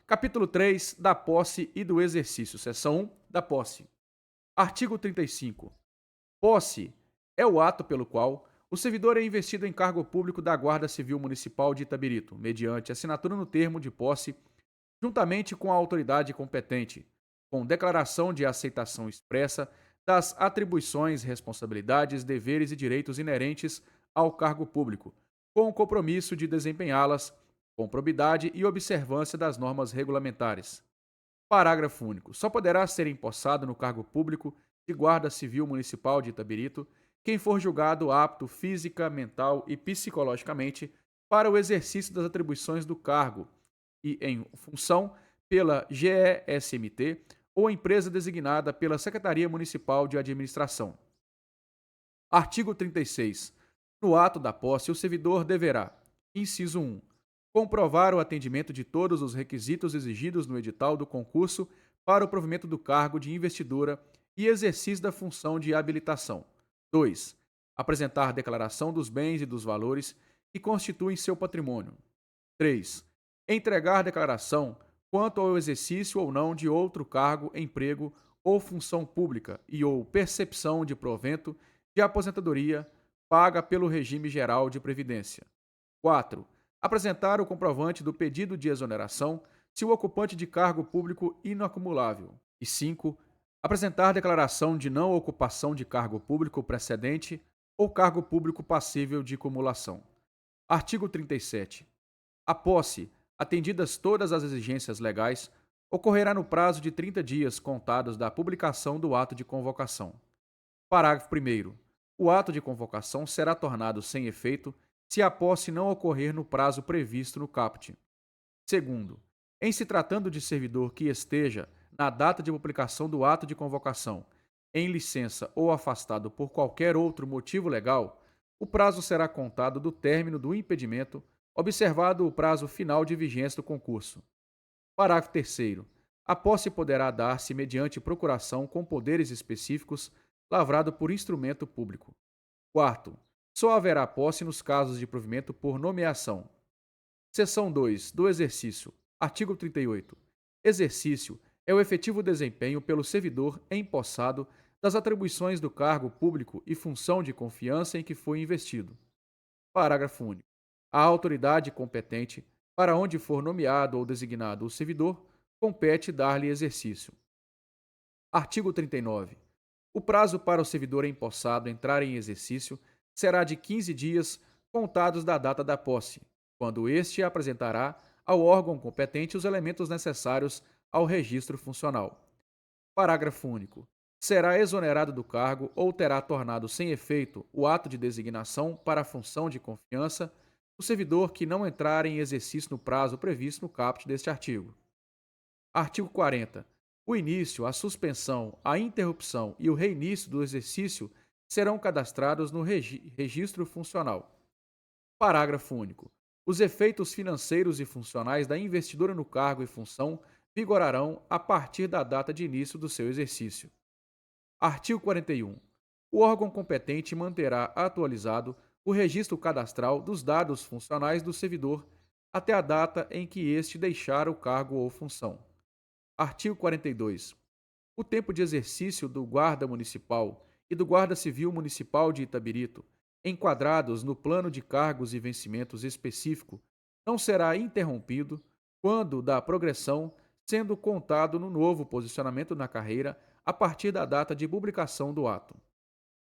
Capítulo 3 da posse e do exercício. Seção 1 da posse. Artigo 35. Posse é o ato pelo qual o servidor é investido em cargo público da Guarda Civil Municipal de Itabirito, mediante assinatura no termo de posse, juntamente com a autoridade competente, com declaração de aceitação expressa das atribuições, responsabilidades, deveres e direitos inerentes ao cargo público, com o compromisso de desempenhá-las com probidade e observância das normas regulamentares. Parágrafo único. Só poderá ser empossado no cargo público de Guarda Civil Municipal de Itabirito quem for julgado apto física, mental e psicologicamente para o exercício das atribuições do cargo e em função pela GESMT ou empresa designada pela Secretaria Municipal de Administração. Artigo 36. No ato da posse, o servidor deverá: inciso 1, comprovar o atendimento de todos os requisitos exigidos no edital do concurso para o provimento do cargo de investidura e exercício da função de habilitação. 2, apresentar declaração dos bens e dos valores que constituem seu patrimônio. 3, entregar declaração quanto ao exercício ou não de outro cargo, emprego ou função pública e ou percepção de provento de aposentadoria paga pelo regime geral de previdência. 4, apresentar o comprovante do pedido de exoneração se o ocupante de cargo público inacumulável. E 5, apresentar declaração de não ocupação de cargo público precedente ou cargo público passível de cumulação. Artigo 37. A posse, atendidas todas as exigências legais, ocorrerá no prazo de 30 dias contados da publicação do ato de convocação. Parágrafo 1º. O ato de convocação será tornado sem efeito se a posse não ocorrer no prazo previsto no caput. Segundo, em se tratando de servidor que esteja, na data de publicação do ato de convocação, em licença ou afastado por qualquer outro motivo legal, o prazo será contado do término do impedimento, observado o prazo final de vigência do concurso. Parágrafo 3º. A posse poderá dar-se mediante procuração com poderes específicos, lavrado por instrumento público. Quarto, só haverá posse nos casos de provimento por nomeação. Seção 2 do exercício. Artigo 38. Exercício é o efetivo desempenho pelo servidor empossado das atribuições do cargo público e função de confiança em que foi investido. Parágrafo único. A autoridade competente, para onde for nomeado ou designado o servidor, compete dar-lhe exercício. Artigo 39. O prazo para o servidor empossado entrar em exercício será de 15 dias contados da data da posse, quando este apresentará ao órgão competente os elementos necessários ao registro funcional. Parágrafo único. Será exonerado do cargo ou terá tornado sem efeito o ato de designação para a função de confiança o servidor que não entrar em exercício no prazo previsto no caput deste artigo. Artigo 40. O início, a suspensão, a interrupção e o reinício do exercício serão cadastrados no registro funcional. Parágrafo único. Os efeitos financeiros e funcionais da investidura no cargo e função vigorarão a partir da data de início do seu exercício. Artigo 41. O órgão competente manterá atualizado o registro cadastral dos dados funcionais do servidor até a data em que este deixar o cargo ou função. Artigo 42. O tempo de exercício do Guarda Municipal e do Guarda Civil Municipal de Itabirito, enquadrados no plano de cargos e vencimentos específico, não será interrompido quando da progressão, sendo contado no novo posicionamento na carreira a partir da data de publicação do ato.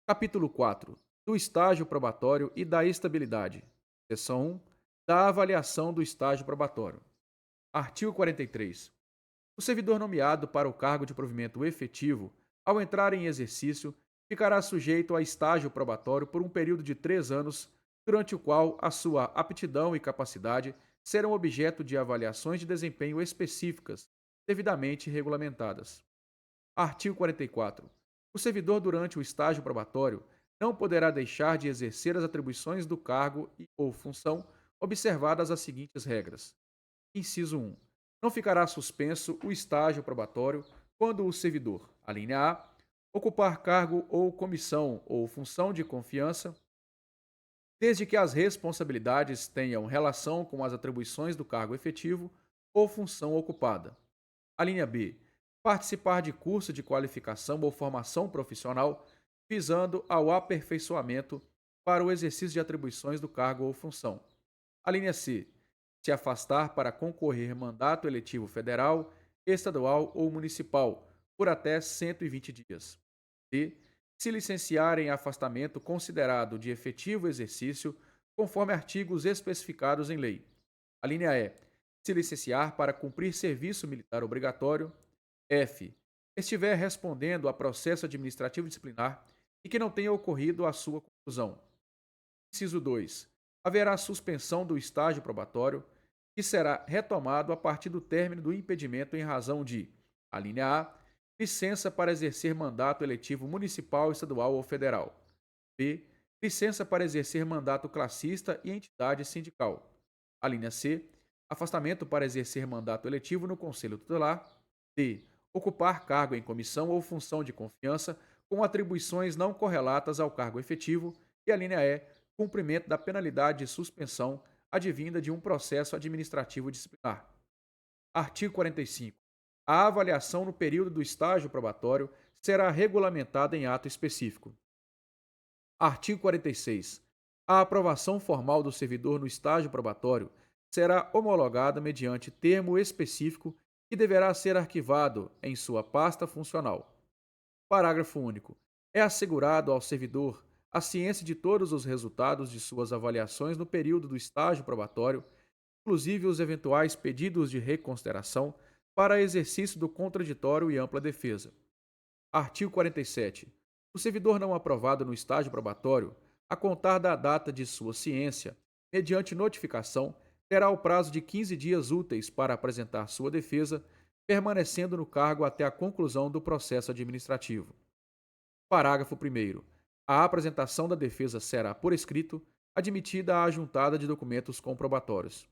Capítulo 4. Do estágio probatório e da estabilidade. Seção 1. Da avaliação do estágio probatório. Artigo 43. O servidor nomeado para o cargo de provimento efetivo, ao entrar em exercício, ficará sujeito a estágio probatório por um período de 3 anos, durante o qual a sua aptidão e capacidade serão objeto de avaliações de desempenho específicas, devidamente regulamentadas. Artigo 44. O servidor, durante o estágio probatório, não poderá deixar de exercer as atribuições do cargo ou função, observadas as seguintes regras. Inciso 1. Não ficará suspenso o estágio probatório quando o servidor, a linha A, ocupar cargo ou comissão ou função de confiança, desde que as responsabilidades tenham relação com as atribuições do cargo efetivo ou função ocupada. A linha B. Participar de curso de qualificação ou formação profissional visando ao aperfeiçoamento para o exercício de atribuições do cargo ou função. A linha C. Se afastar para concorrer mandato eletivo federal, estadual ou municipal por até 120 dias. D. Se licenciar em afastamento considerado de efetivo exercício, conforme artigos especificados em lei. A linha E. Se licenciar para cumprir serviço militar obrigatório. F. Estiver respondendo a processo administrativo disciplinar e que não tenha ocorrido a sua conclusão. Inciso 2. Haverá suspensão do estágio probatório, que será retomado a partir do término do impedimento em razão de: a linha A. Licença para exercer mandato eletivo municipal, estadual ou federal. B. Licença para exercer mandato classista e entidade sindical. A linha C. Afastamento para exercer mandato eletivo no Conselho Tutelar. D. Ocupar cargo em comissão ou função de confiança com atribuições não correlatas ao cargo efetivo. E a linha E. Cumprimento da penalidade de suspensão advinda de um processo administrativo disciplinar. Artigo 45. A avaliação no período do estágio probatório será regulamentada em ato específico. Artigo 46. A aprovação formal do servidor no estágio probatório será homologada mediante termo específico que deverá ser arquivado em sua pasta funcional. Parágrafo único. É assegurado ao servidor a ciência de todos os resultados de suas avaliações no período do estágio probatório, inclusive os eventuais pedidos de reconsideração para exercício do contraditório e ampla defesa. Artigo 47. O servidor não aprovado no estágio probatório, a contar da data de sua ciência, mediante notificação, terá o prazo de 15 dias úteis para apresentar sua defesa, permanecendo no cargo até a conclusão do processo administrativo. Parágrafo 1º. A apresentação da defesa será, por escrito, admitida a ajuntada de documentos comprobatórios.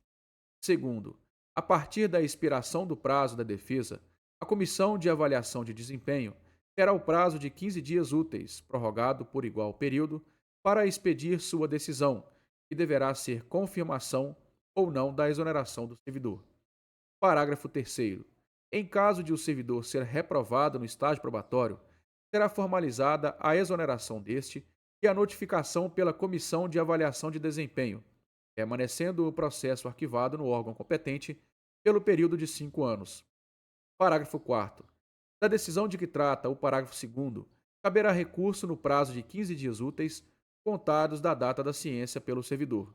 Segundo, a partir da expiração do prazo da defesa, a Comissão de Avaliação de Desempenho terá o prazo de 15 dias úteis, prorrogado por igual período, para expedir sua decisão, que deverá ser confirmação ou não da exoneração do servidor. Parágrafo 3º. Em caso de o servidor ser reprovado no estágio probatório, será formalizada a exoneração deste e a notificação pela Comissão de Avaliação de Desempenho, permanecendo o processo arquivado no órgão competente pelo período de 5 anos. Parágrafo 4º. Da decisão de que trata o parágrafo 2º, caberá recurso no prazo de 15 dias úteis, contados da data da ciência pelo servidor.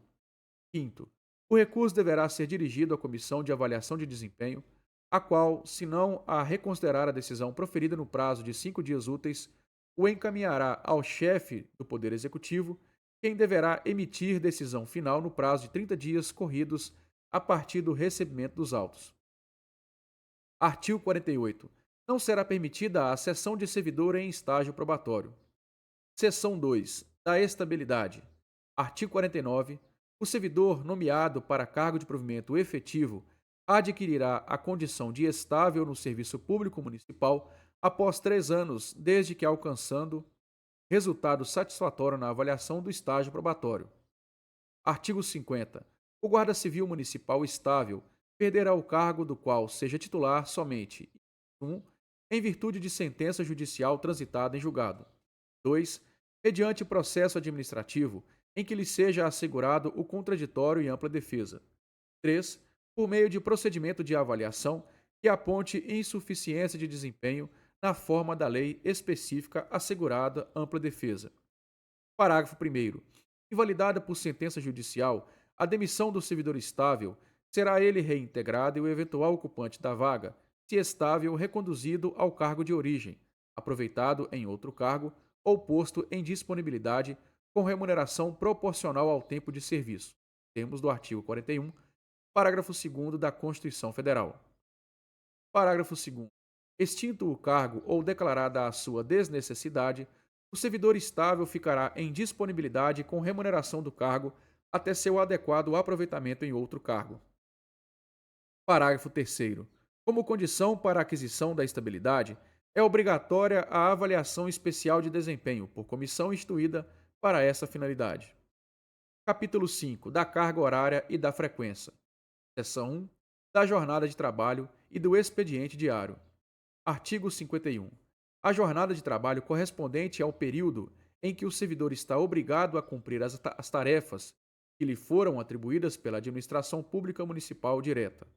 Quinto, o recurso deverá ser dirigido à Comissão de Avaliação de Desempenho, a qual, se não a reconsiderar a decisão proferida no prazo de 5 dias úteis, o encaminhará ao chefe do Poder Executivo, quem deverá emitir decisão final no prazo de 30 dias corridos a partir do recebimento dos autos. Artigo 48. Não será permitida a cessão de servidor em estágio probatório. Seção 2. Da estabilidade. Artigo 49. O servidor nomeado para cargo de provimento efetivo adquirirá a condição de estável no serviço público municipal após 3 anos, desde que alcançando resultado satisfatório na avaliação do estágio probatório. Artigo 50. O guarda civil municipal estável perderá o cargo do qual seja titular somente: 1. Em virtude de sentença judicial transitada em julgado. 2. Mediante processo administrativo em que lhe seja assegurado o contraditório e ampla defesa. 3. Por meio de procedimento de avaliação que aponte insuficiência de desempenho na forma da lei específica assegurada ampla defesa. Parágrafo 1º. Invalidada por sentença judicial, a demissão do servidor estável será ele reintegrado e o eventual ocupante da vaga, se estável, reconduzido ao cargo de origem, aproveitado em outro cargo ou posto em disponibilidade com remuneração proporcional ao tempo de serviço. Termos do artigo 41, parágrafo 2º da Constituição Federal. Parágrafo 2º. Extinto o cargo ou declarada a sua desnecessidade, o servidor estável ficará em disponibilidade com remuneração do cargo até seu adequado aproveitamento em outro cargo. Parágrafo 3º. Como condição para a aquisição da estabilidade, é obrigatória a avaliação especial de desempenho por comissão instituída para essa finalidade. Capítulo 5. Da carga horária e da frequência. Seção 1. da jornada de trabalho e do expediente diário. Artigo 51. A jornada de trabalho correspondente ao período em que o servidor está obrigado a cumprir as tarefas que lhe foram atribuídas pela administração pública municipal direta.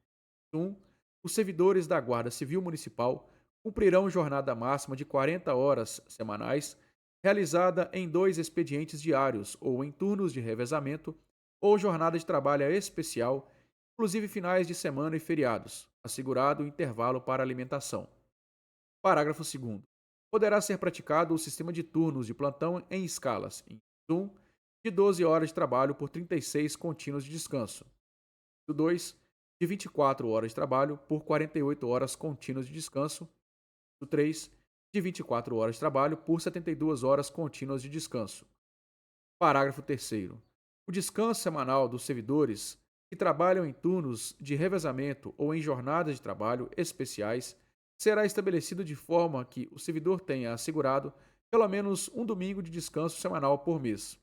1. Os servidores da Guarda Civil Municipal cumprirão jornada máxima de 40 horas semanais, realizada em 2 expedientes diários ou em turnos de revezamento, ou jornada de trabalho especial, inclusive finais de semana e feriados, assegurado o intervalo para alimentação. Parágrafo 2º. Poderá ser praticado o sistema de turnos de plantão em escalas, inciso 1, de 12 horas de trabalho por 36 contínuos de descanso. Inciso 2, de 24 horas de trabalho por 48 horas contínuas de descanso. Inciso 3, de 24 horas de trabalho por 72 horas contínuas de descanso. Parágrafo 3º. O descanso semanal dos servidores que trabalham em turnos de revezamento ou em jornadas de trabalho especiais será estabelecido de forma que o servidor tenha assegurado pelo menos um domingo de descanso semanal por mês.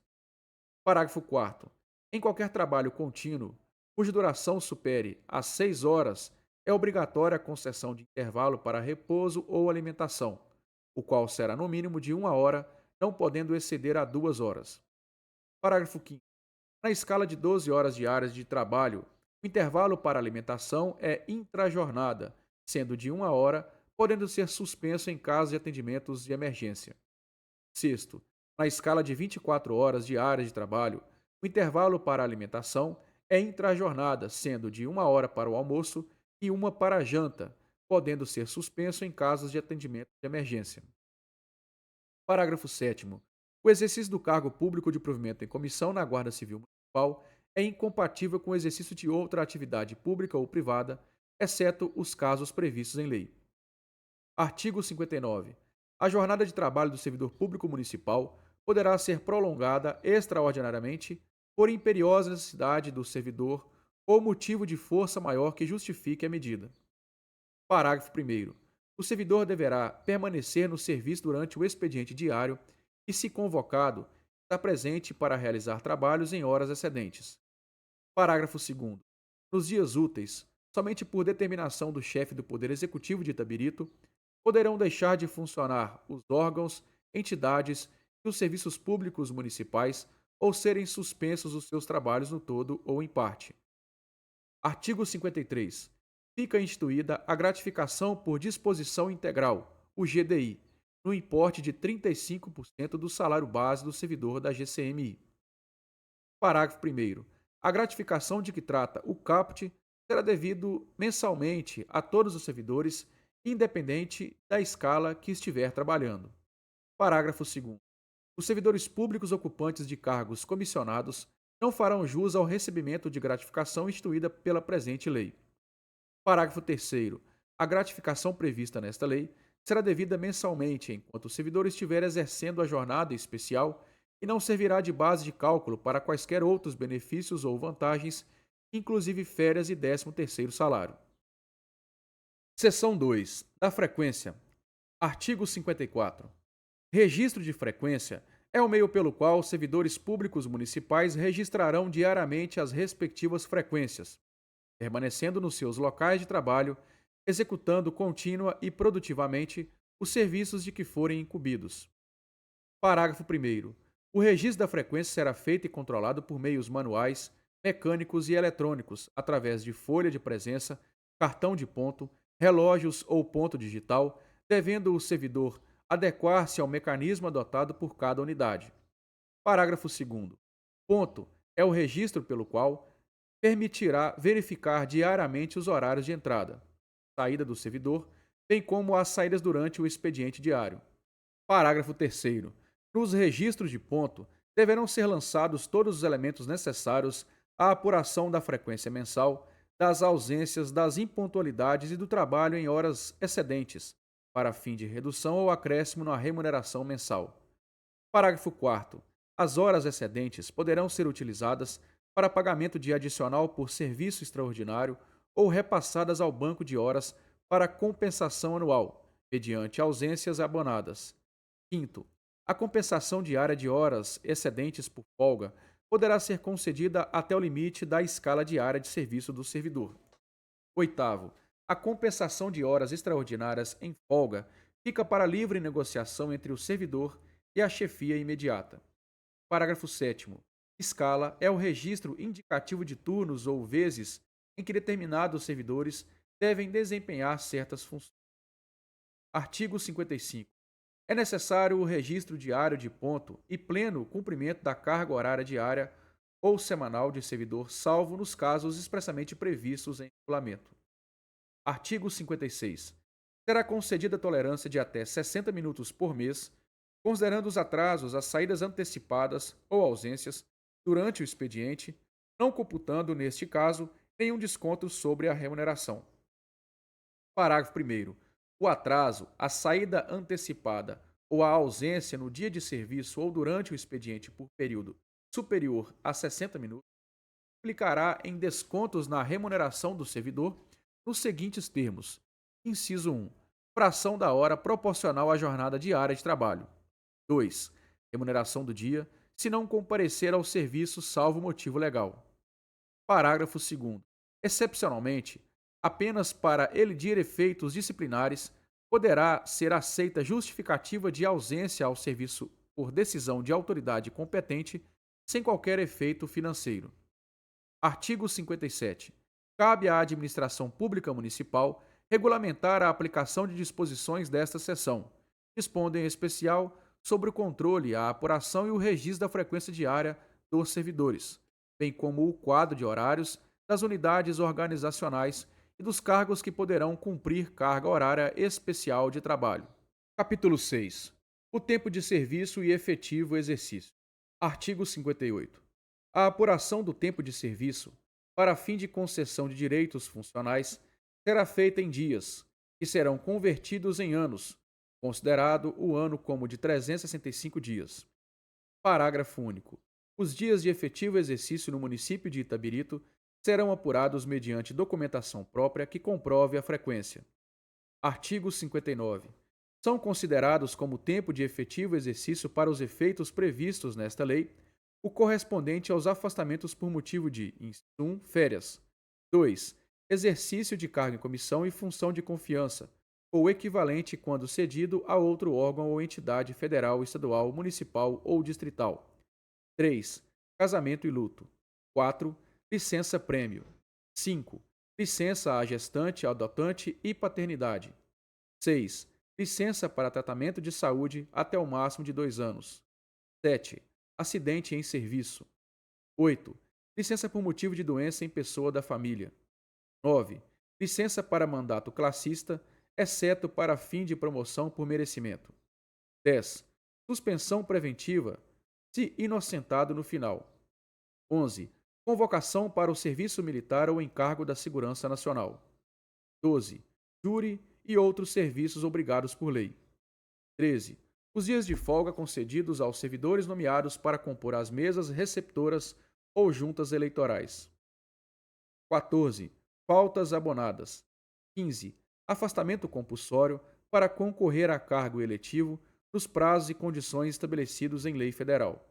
Parágrafo 4º. Em qualquer trabalho contínuo, cuja duração supere a 6 horas, é obrigatória a concessão de intervalo para repouso ou alimentação, o qual será no mínimo de 1 hora, não podendo exceder a 2 horas. Parágrafo 5º. Na escala de 12 horas diárias de trabalho, o intervalo para alimentação é intrajornada, sendo de 1 hora, podendo ser suspenso em caso de atendimentos de emergência. Sexto, na escala de 24 horas diárias de trabalho, o intervalo para alimentação é intrajornada, sendo de 1 hora para o almoço e 1 para a janta, podendo ser suspenso em casos de atendimento de emergência. Parágrafo 7º. O exercício do cargo público de provimento em comissão na Guarda Civil Municipal é incompatível com o exercício de outra atividade pública ou privada, exceto os casos previstos em lei. Artigo 59. A jornada de trabalho do servidor público municipal poderá ser prolongada extraordinariamente por imperiosa necessidade do servidor ou motivo de força maior que justifique a medida. Parágrafo 1º. O servidor deverá permanecer no serviço durante o expediente diário e, se convocado, estar presente para realizar trabalhos em horas excedentes. Parágrafo 2º. Nos dias úteis, somente por determinação do chefe do Poder Executivo de Itabirito, poderão deixar de funcionar os órgãos, entidades e os serviços públicos municipais ou serem suspensos os seus trabalhos no todo ou em parte. Artigo 53. Fica instituída a gratificação por disposição integral, o GDI, no importe de 35% do salário base do servidor da GCMI. Parágrafo 1º. A gratificação de que trata o caput será devido mensalmente a todos os servidores, independente da escala que estiver trabalhando. Parágrafo 2º. Os servidores públicos ocupantes de cargos comissionados não farão jus ao recebimento de gratificação instituída pela presente lei. Parágrafo 3º. A gratificação prevista nesta lei será devida mensalmente enquanto o servidor estiver exercendo a jornada especial e não servirá de base de cálculo para quaisquer outros benefícios ou vantagens, inclusive férias e 13º salário. Seção 2. Da frequência. Artigo 54. Registro de frequência é o meio pelo qual os servidores públicos municipais registrarão diariamente as respectivas frequências, permanecendo nos seus locais de trabalho, executando contínua e produtivamente os serviços de que forem incumbidos. Parágrafo 1º. O registro da frequência será feito e controlado por meios manuais, mecânicos e eletrônicos, através de folha de presença, cartão de ponto, relógios ou ponto digital, devendo o servidor adequar-se ao mecanismo adotado por cada unidade. Parágrafo 2º. Ponto é o registro pelo qual permitirá verificar diariamente os horários de entrada, saída do servidor, bem como as saídas durante o expediente diário. Parágrafo 3º. Nos registros de ponto, deverão ser lançados todos os elementos necessários à apuração da frequência mensal, das ausências, das impontualidades e do trabalho em horas excedentes, para fim de redução ou acréscimo na remuneração mensal. Parágrafo 4º. As horas excedentes poderão ser utilizadas para pagamento de adicional por serviço extraordinário ou repassadas ao banco de horas para compensação anual, mediante ausências abonadas. Quinto, a compensação diária de horas excedentes por folga poderá ser concedida até o limite da escala diária de serviço do servidor. Oitavo, a compensação de horas extraordinárias em folga fica para livre negociação entre o servidor e a chefia imediata. Parágrafo 7º. Escala é o registro indicativo de turnos ou vezes em que determinados servidores devem desempenhar certas funções. Artigo 55. É necessário o registro diário de ponto e pleno cumprimento da carga horária diária ou semanal de servidor, salvo nos casos expressamente previstos em regulamento. Artigo 56. Será concedida tolerância de até 60 minutos por mês, considerando os atrasos, as saídas antecipadas ou ausências durante o expediente, não computando, neste caso, nenhum desconto sobre a remuneração. Parágrafo 1º. O atraso, a saída antecipada ou a ausência no dia de serviço ou durante o expediente por período superior a 60 minutos implicará em descontos na remuneração do servidor nos seguintes termos: inciso 1, fração da hora proporcional à jornada diária de trabalho. 2, remuneração do dia, se não comparecer ao serviço salvo motivo legal. Parágrafo 2º. Excepcionalmente, apenas para elidir efeitos disciplinares, poderá ser aceita justificativa de ausência ao serviço por decisão de autoridade competente, sem qualquer efeito financeiro. Artigo 57. Cabe à administração pública municipal regulamentar a aplicação de disposições desta seção, dispondo em especial sobre o controle, a apuração e o registro da frequência diária dos servidores, bem como o quadro de horários das unidades organizacionais e dos cargos que poderão cumprir carga horária especial de trabalho. Capítulo 6. O tempo de serviço e efetivo exercício. Artigo 58. A apuração do tempo de serviço, para fim de concessão de direitos funcionais, será feita em dias, que serão convertidos em anos, considerado o ano como de 365 dias. Parágrafo único. Os dias de efetivo exercício no município de Itabirito serão apurados mediante documentação própria que comprove a frequência. Artigo 59. São considerados como tempo de efetivo exercício para os efeitos previstos nesta lei o correspondente aos afastamentos por motivo de, inciso 1, férias. 2. Exercício de cargo em comissão e função de confiança, ou equivalente quando cedido a outro órgão ou entidade federal, estadual, municipal ou distrital. 3. Casamento e luto. 4. Licença-prêmio. 5. Licença à gestante, adotante e paternidade. 6. Licença para tratamento de saúde até o máximo de 2 anos. 7. Acidente em serviço. 8. Licença por motivo de doença em pessoa da família. 9. Licença para mandato classista, exceto para fim de promoção por merecimento. 10. Suspensão preventiva, se inocentado no final. 11. Convocação para o serviço militar ou encargo da segurança nacional. 12. Júri e outros serviços obrigados por lei. 13. Os dias de folga concedidos aos servidores nomeados para compor as mesas receptoras ou juntas eleitorais. 14. Faltas abonadas. 15. Afastamento compulsório para concorrer a cargo eletivo nos prazos e condições estabelecidos em lei federal.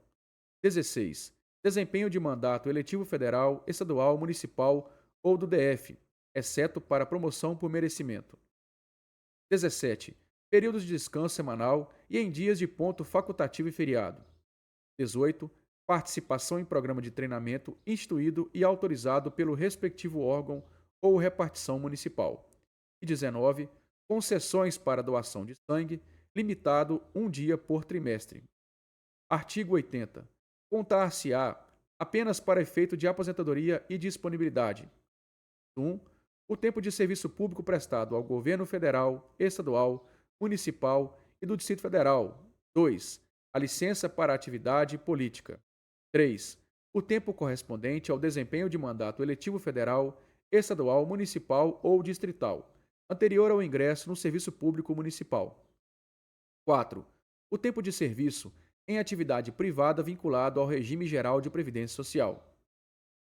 16. Desempenho de mandato eletivo federal, estadual, municipal ou do DF, exceto para promoção por merecimento. 17. Períodos de descanso semanal e em dias de ponto facultativo e feriado. 18. Participação em programa de treinamento instituído e autorizado pelo respectivo órgão ou repartição municipal. E 19. Concessões para doação de sangue, limitado 1 dia por trimestre. Artigo 80. Contar-se-á apenas para efeito de aposentadoria e disponibilidade. 1. O tempo de serviço público prestado ao governo federal, estadual, municipal e do Distrito Federal. 2. A licença para atividade política. 3. O tempo correspondente ao desempenho de mandato eletivo federal, estadual, municipal ou distrital, anterior ao ingresso no serviço público municipal. 4. O tempo de serviço em atividade privada vinculado ao regime geral de previdência social.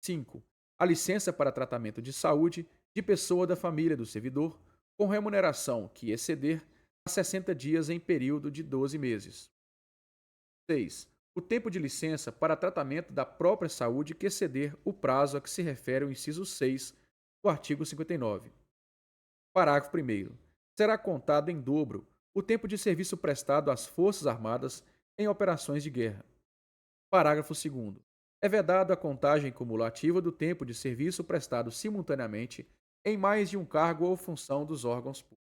5. A licença para tratamento de saúde de pessoa da família do servidor, com remuneração que exceder a 60 dias em período de 12 meses. 6. O tempo de licença para tratamento da própria saúde que exceder o prazo a que se refere o inciso 6, do artigo 59. Parágrafo 1º. Será contado em dobro o tempo de serviço prestado às Forças Armadas em operações de guerra. Parágrafo 2º. É vedado a contagem cumulativa do tempo de serviço prestado simultaneamente em mais de um cargo ou função dos órgãos públicos.